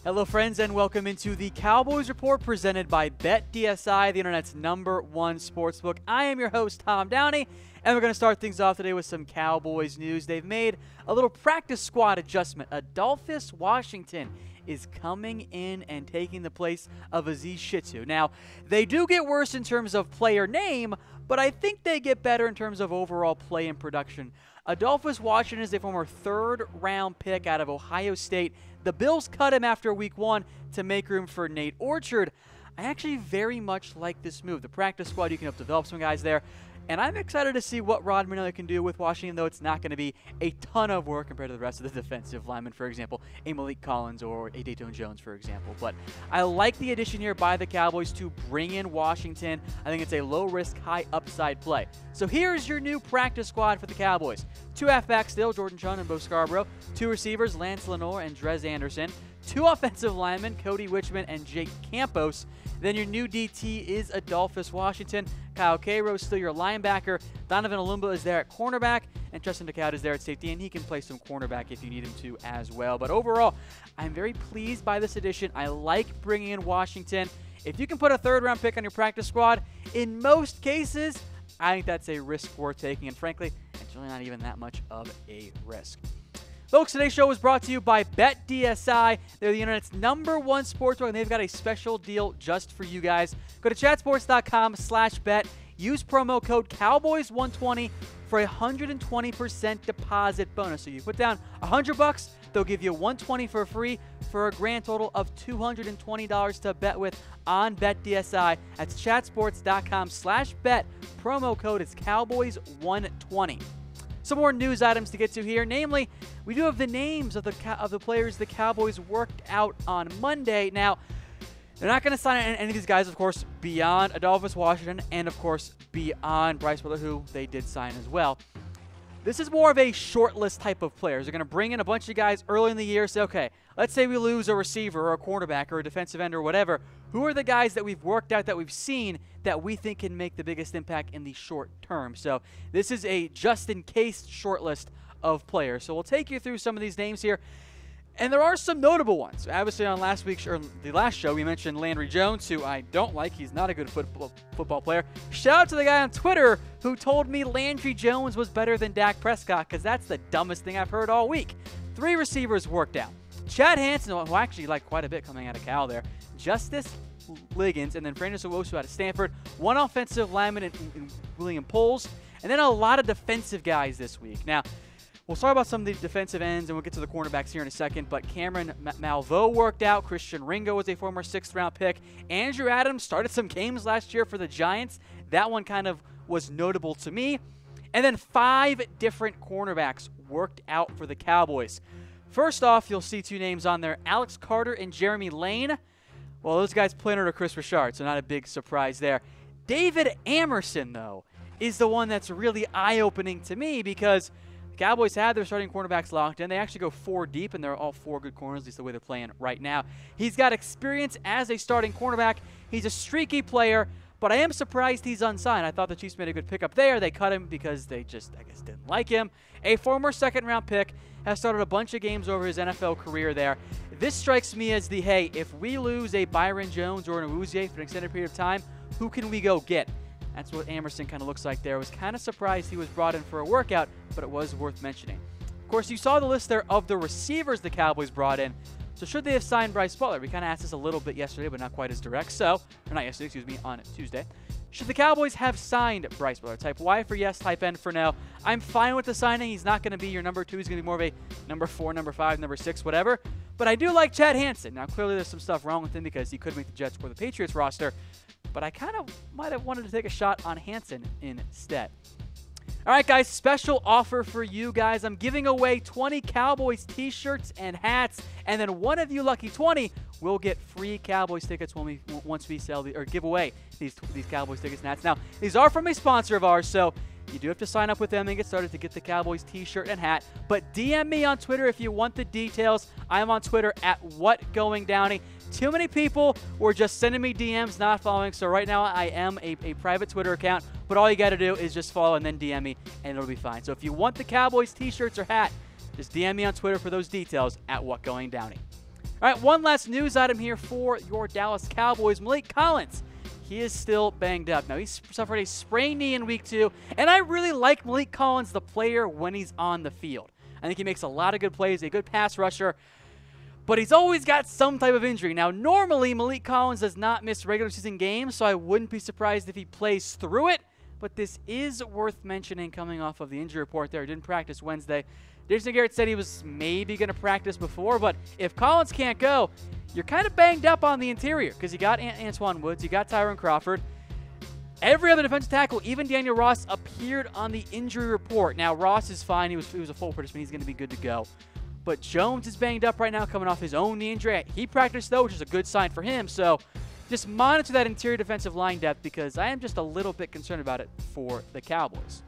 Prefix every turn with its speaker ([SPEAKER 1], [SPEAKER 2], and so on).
[SPEAKER 1] Hello friends and welcome into the Cowboys Report presented by BetDSI, the internet's #1 sportsbook. I am your host, Tom Downey, and we're going to start things off today with some Cowboys news. They've made a little practice squad adjustment. Adolphus Washington is coming in and taking the place of Aziz Shittu. Now, they do get worse in terms of player name, but I think they get better in terms of overall play and production. Adolphus Washington is a former third-round pick out of Ohio State. The Bills cut him after week 1 to make room for Nate Orchard. I actually very much like this move. The practice squad, you can help develop some guys there. And I'm excited to see what Rod Manelli can do with Washington, though it's not going to be a ton of work compared to the rest of the defensive linemen, for example, a Maliek Collins or a Landry Jones, for example. But I like the addition here by the Cowboys to bring in Washington. I think it's a low-risk, high-upside play. So here's your new practice squad for the Cowboys. 2 halfbacks still, Jordan Chun and Bo Scarborough. 2 receivers, Lance Lenoir and Drez Anderson. 2 offensive linemen, Cody Wichman and Jake Campos. Then your new DT is Adolphus Washington. Kyle Cairo is still your linebacker. Donovan Olumba is there at cornerback. And Tristan DeCoud is there at safety, and he can play some cornerback if you need him to as well. But overall, I'm very pleased by this addition. I like bringing in Washington. If you can put a third-round pick on your practice squad, in most cases, I think that's a risk worth taking. And frankly, it's really not even that much of a risk. Folks, today's show was brought to you by BetDSI. They're the internet's #1 sportsbook, and they've got a special deal just for you guys. Go to chatsports.com/bet. Use promo code Cowboys120 for a 120% deposit bonus. So you put down $100, they'll give you $120 for free for a grand total of $220 to bet with on BetDSI. That's chatsports.com/bet. Promo code is Cowboys120. Some more news items to get to here. Namely, we do have the names of the players the Cowboys worked out on Monday. Now, they're not going to sign any of these guys, of course, beyond Adolphus Washington and, of course, beyond Bryce Butler, who they did sign as well. This is more of a short list type of players. They're going to bring in a bunch of guys early in the year, say, okay, let's say we lose a receiver or a cornerback or a defensive end or whatever. Who are the guys that we've worked out, that we've seen, that we think can make the biggest impact in the short term? So this is a just-in-case short list of players. So we'll take you through some of these names here. And there are some notable ones. Obviously, on the last show, we mentioned Landry Jones, who I don't like. He's not a good football player. Shout out to the guy on Twitter who told me Landry Jones was better than Dak Prescott, because that's the dumbest thing I've heard all week. 3 receivers worked out. Chad Hansen, who I actually like quite a bit coming out of Cal there. Justice Liggins, and then Francis Owusu out of Stanford. 1 offensive lineman in William Poles, and then a lot of defensive guys this week. Now, we'll talk about some of the defensive ends, and we'll get to the cornerbacks here in a second, but Cameron Malveaux worked out. Christian Ringo was a former 6th-round pick. Andrew Adams started some games last year for the Giants. That one kind of was notable to me. And then 5 different cornerbacks worked out for the Cowboys. First off, you'll see 2 names on there, Alex Carter and Jeremy Lane. Well, those guys played under Chris Richard, so not a big surprise there. David Amerson, though, is the one that's really eye-opening to me, because the Cowboys have their starting cornerbacks locked in. They actually go 4 deep, and they're all 4 good corners, at least the way they're playing right now. He's got experience as a starting cornerback. He's a streaky player, but I am surprised he's unsigned. I thought the Chiefs made a good pickup there. They cut him because they just, I guess, didn't like him. A former 2nd-round pick, has started a bunch of games over his NFL career there. This strikes me as the, hey, if we lose a Byron Jones or an Awuzie for an extended period of time, who can we go get? That's what Amerson kind of looks like there. I was kind of surprised he was brought in for a workout, but it was worth mentioning. Of course, you saw the list there of the receivers the Cowboys brought in. So should they have signed Bryce Butler? We kind of asked this a little bit yesterday, but not quite as direct. So, or not yesterday, excuse me, on Tuesday. Should the Cowboys have signed Bryce Butler? Type Y for yes, type N for no. I'm fine with the signing. He's not going to be your number 2. He's going to be more of a number 4, number 5, number 6, whatever. But I do like Chad Hansen. Now, clearly there's some stuff wrong with him because he could make the Jets or the Patriots roster. But I kind of might have wanted to take a shot on Hansen instead. All right, guys, special offer for you guys. I'm giving away 20 Cowboys t-shirts and hats, and then one of you lucky 20 will get free Cowboys tickets once we sell or give away these Cowboys tickets and hats. Now, these are from a sponsor of ours, so you do have to sign up with them and get started to get the Cowboys t-shirt and hat. But DM me on Twitter if you want the details. I am on Twitter at WhatGoingDowney. Too many people were just sending me DMs, not following. So right now I am a private Twitter account. But all you got to do is just follow and then DM me, and it'll be fine. So if you want the Cowboys t-shirts or hat, just DM me on Twitter for those details at WhatGoingDowney. All right, one last news item here for your Dallas Cowboys. Maliek Collins, he is still banged up. Now, he's suffered a sprained knee in week 2, and I really like Maliek Collins, the player, when he's on the field. I think he makes a lot of good plays, a good pass rusher, but he's always got some type of injury. Now, normally, Maliek Collins does not miss regular season games, so I wouldn't be surprised if he plays through it, but this is worth mentioning coming off of the injury report there. He didn't practice Wednesday. Jason Garrett said he was maybe going to practice before, but if Collins can't go, you're kind of banged up on the interior because you got Antoine Woods, you got Tyron Crawford. Every other defensive tackle, even Daniel Ross, appeared on the injury report. Now, Ross is fine. He was a full participant. He's going to be good to go. But Jones is banged up right now coming off his own knee injury. He practiced, though, which is a good sign for him. So just monitor that interior defensive line depth because I am just a little bit concerned about it for the Cowboys.